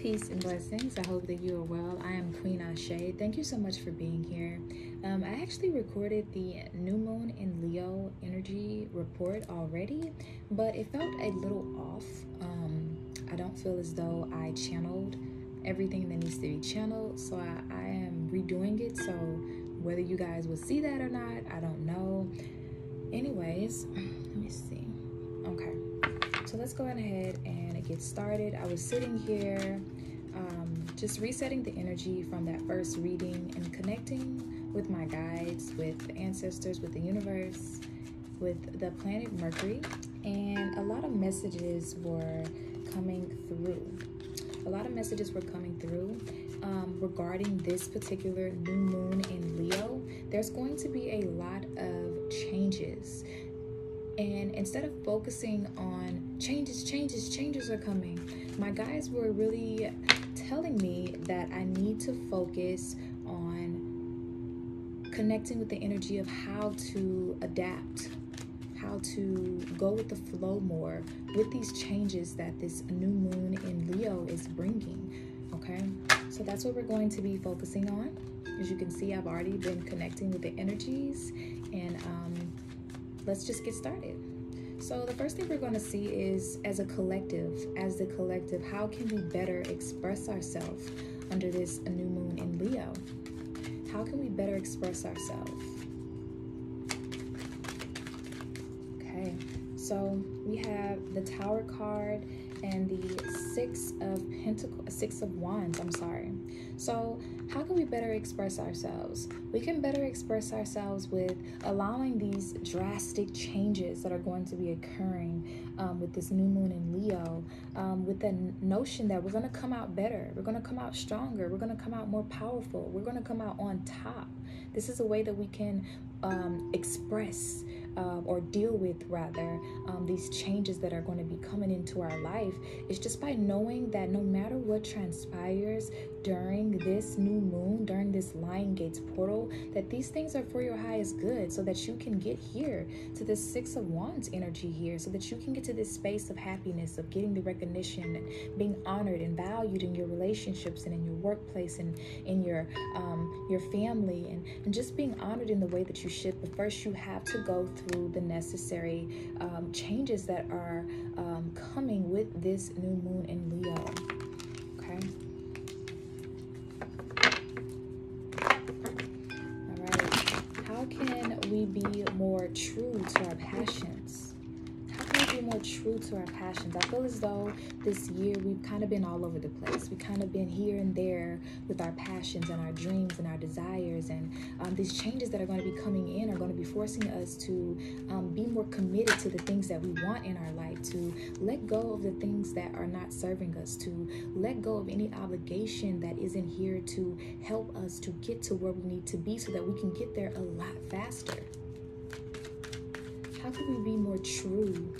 Peace and blessings. I hope that you are well. I am Queen Ashe. Thank you so much for being here. I actually recorded the new moon in Leo energy report already, but it felt a little off. I don't feel as though I channeled everything that needs to be channeled, so I am redoing it. So whether you guys will see that or not, I don't know. Anyways, let me see. Okay, so let's go ahead and get started. I was sitting here just resetting the energy from that first reading and connecting with my guides, with the ancestors, with the universe, with the planet Mercury, and a lot of messages were coming through. Regarding this particular new moon in Leo. There's going to be a lot of changes. And instead of focusing on changes are coming, my guides were really telling me that I need to focus on connecting with the energy of how to adapt, how to go with the flow more with these changes that this new moon in Leo is bringing. Okay, so that's what we're going to be focusing on. As you can see, I've already been connecting with the energies, and let's just get started. So the first thing we're going to see is as the collective, how can we better express ourselves under this new moon in Leo? How can we better express ourselves? Okay, so we have the Tower card and the Six of Wands, So how can we better express ourselves? We can better express ourselves with allowing these drastic changes that are going to be occurring with this new moon in Leo, with the notion that we're going to come out better, we're going to come out stronger, we're going to come out more powerful, we're going to come out on top. This is a way that we can express or deal with rather these changes that are going to be coming into our life. Is just by knowing that no matter what transpires during this new moon, during this Lion Gates portal, that these things are for your highest good, so that you can get here to this Six of Wands energy here, so that you can get to this space of happiness, of getting the recognition and being honored and valued in your relationships and in your workplace and in your family, and just being honored in the way that you should. But first you have to go through the necessary changes that are coming with this new moon in Leo. Okay. All right. How can we be more true to our passions? More true to our passions? I feel as though this year we've kind of been all over the place. We've kind of been here and there with our passions and our dreams and our desires, and these changes that are going to be coming in are going to be forcing us to be more committed to the things that we want in our life, to let go of the things that are not serving us, to let go of any obligation that isn't here to help us to get to where we need to be, so that we can get there a lot faster. How can we be more true?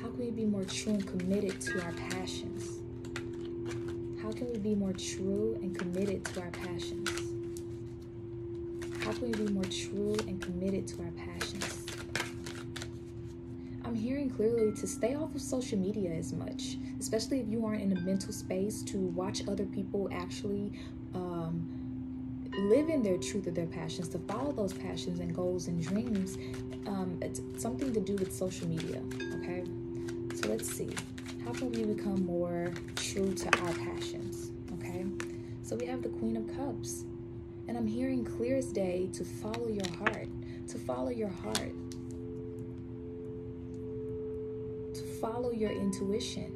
How can we be more true and committed to our passions? How can we be more true and committed to our passions? How can we be more true and committed to our passions? I'm hearing clearly to stay off of social media as much, especially if you aren't in a mental space to watch other people actually live in their truth of their passions, to follow those passions and goals and dreams. It's something to do with social media, okay? So let's see. How can we become more true to our passions, okay? So we have the Queen of Cups. And I'm hearing clear as day to follow your heart, to follow your heart, to follow your intuition,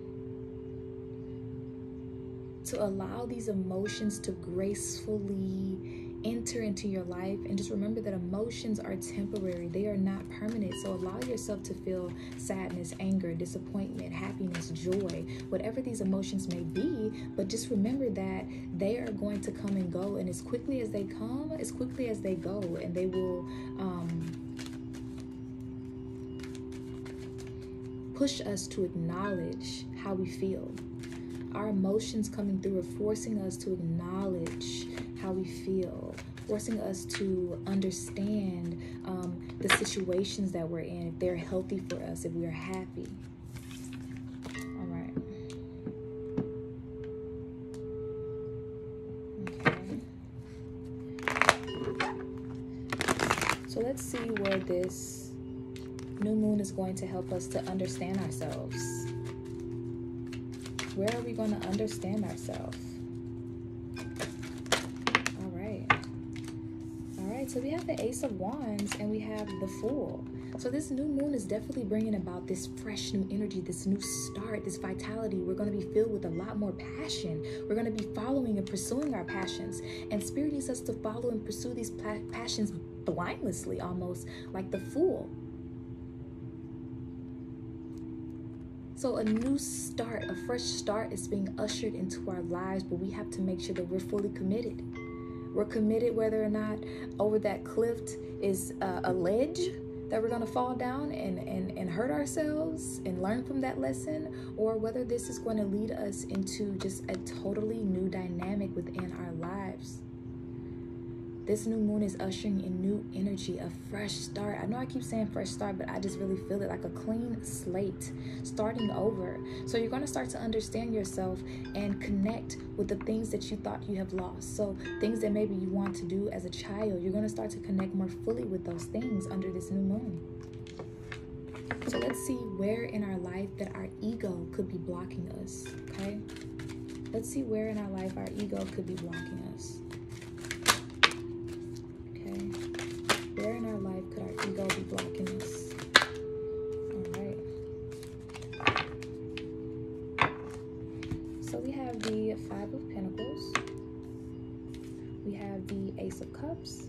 to allow these emotions to gracefully enter into your life. And just remember that emotions are temporary. They are not permanent. So allow yourself to feel sadness, anger, disappointment, happiness, joy, whatever these emotions may be. But just remember that they are going to come and go. And as quickly as they come, as quickly as they go. And they will push us to acknowledge how we feel. Our emotions coming through are forcing us to acknowledge how we feel, forcing us to understand the situations that we're in, if they're healthy for us, if we're happy. All right. let's see where this new moon is going to help us to understand ourselves. Where are we going to understand ourselves? All right, so we have the Ace of Wands and we have the Fool. So this new moon is definitely bringing about this fresh new energy, this new start, this vitality. We're going to be filled with a lot more passion. We're going to be following and pursuing our passions. And Spirit needs us to follow and pursue these passions blindlessly, almost like the Fool. So a new start, a fresh start is being ushered into our lives, but we have to make sure that we're fully committed. We're committed whether or not over that cliff is a ledge that we're going to fall down and hurt ourselves and learn from that lesson, or whether this is going to lead us into just a totally new dynamic within our lives. This new moon is ushering in new energy, a fresh start. I know I keep saying fresh start, but I just really feel it like a clean slate, starting over. So you're going to start to understand yourself and connect with the things that you thought you have lost. So things that maybe you want to do as a child, you're going to start to connect more fully with those things under this new moon. So let's see where in our life that our ego could be blocking us, okay? Let's see where in our life our ego could be blocking us. Where in our life could our ego be blocking us? All right. So we have the Five of Pentacles. We have the Ace of Cups.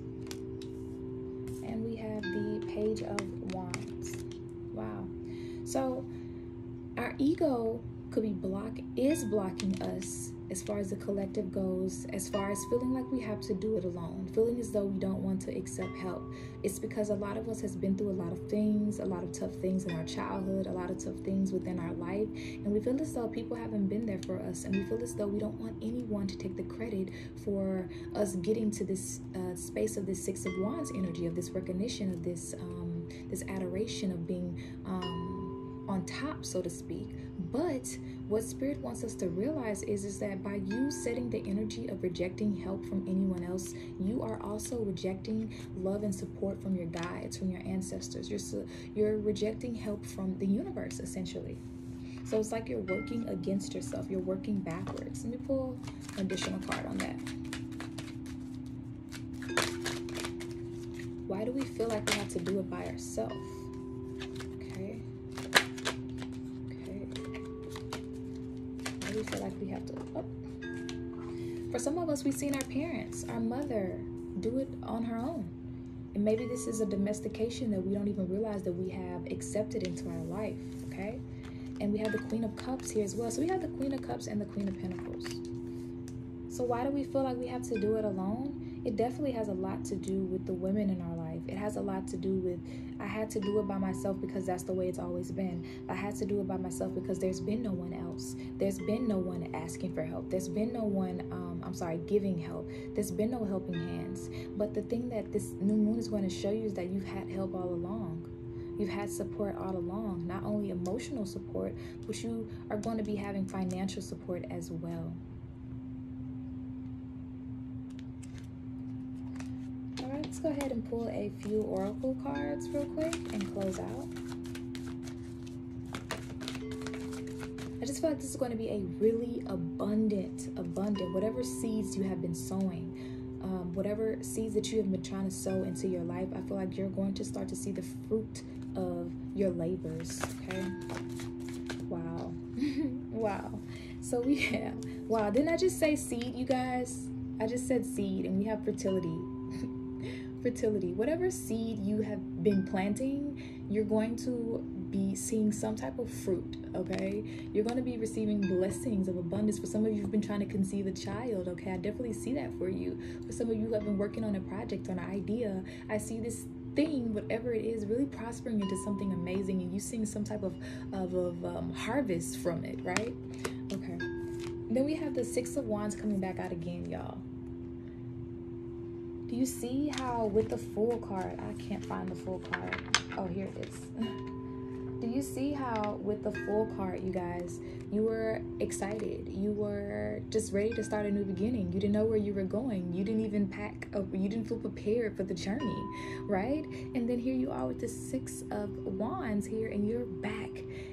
And we have the Page of Wands. Wow. So our ego could be blocking us as far as the collective goes, as far as feeling like we have to do it alone, feeling as though we don't want to accept help. It's because a lot of us has been through a lot of things, a lot of tough things in our childhood, a lot of tough things within our life, and we feel as though people haven't been there for us, and we feel as though we don't want anyone to take the credit for us getting to this space of this Six of Wands energy, of this recognition, of this this adoration of being on top, so to speak. But what Spirit wants us to realize is that by you setting the energy of rejecting help from anyone else, you are also rejecting love and support from your guides, from your ancestors. You're rejecting help from the universe, essentially. So it's like you're working against yourself. You're working backwards. Let me pull an additional card on that. Why do we feel like we have to do it by ourselves? We feel like we have to. For some of us, we've seen our parents, our mother, do it on her own. And maybe this is a domestication that we don't even realize that we have accepted into our life, okay? And we have the Queen of Cups here as well. So we have the Queen of Cups and the Queen of Pentacles. So why do we feel like we have to do it alone? It definitely has a lot to do with the women in our life. It has a lot to do with, I had to do it by myself because that's the way it's always been. I had to do it by myself because there's been no one else. There's been no one asking for help. There's been no one, giving help. There's been no helping hands. But the thing that this new moon is going to show you is that you've had help all along. You've had support all along, not only emotional support, but you are going to be having financial support as well. All right, let's go ahead and pull a few oracle cards real quick and close out. I just feel like this is going to be a really abundant, whatever seeds you have been sowing, whatever seeds that you have been trying to sow into your life, I feel like you're going to start to see the fruit of your labors, okay? Wow. Wow. So we have, wow, didn't I just say seed, you guys? I just said seed, and we have fertility. Fertility. Whatever seed you have been planting, you're going to be seeing some type of fruit, okay? You're going to be receiving blessings of abundance. For some of you who've been trying to conceive a child, okay, I definitely see that for you. For some of you who have been working on a project, on an idea, I see this thing, whatever it is, really prospering into something amazing, and you seeing some type of harvest from it, right? Okay. Then we have the Six of Wands coming back out again, y'all. Do you see how with the Fool card, I can't find the Fool card. Oh, here it is. Do you see how with the Fool card, you guys, you were excited, you were just ready to start a new beginning. You didn't know where you were going. You didn't even you didn't feel prepared for the journey, right? And then here you are with the Six of Wands here, and you're back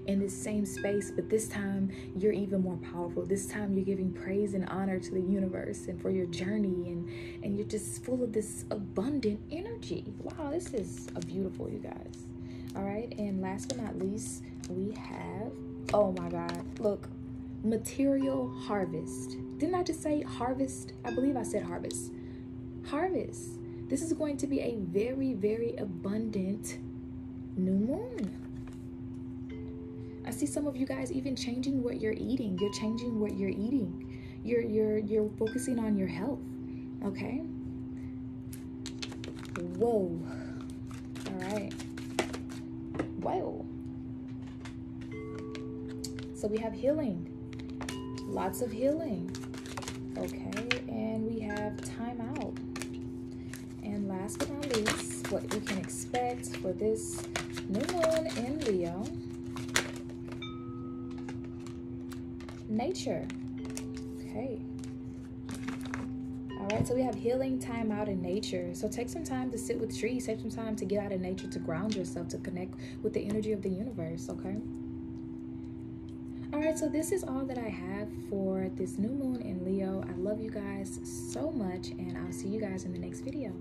in this same space, but this time you're even more powerful. This time you're giving praise and honor to the universe and for your journey, and you're just full of this abundant energy. Wow, this is beautiful, you guys. All right, and last but not least, we have, oh my God, look, material harvest. Didn't I just say harvest? I believe I said harvest. Harvest. This is going to be a very, very abundant new moon. I see some of you guys even changing what you're eating. You're changing what you're eating. You're focusing on your health. Okay? Whoa. All right. Whoa. So we have healing. Lots of healing. Okay, and we have time out. And last but not least, what we can expect for this new moon in Leo. Nature. Okay. All right, so we have healing, time out, and nature. So take some time to sit with trees. Take some time to get out of nature, to ground yourself, to connect with the energy of the universe, okay? All right, so this is all that I have for this new moon in Leo. I love you guys so much, and I'll see you guys in the next video.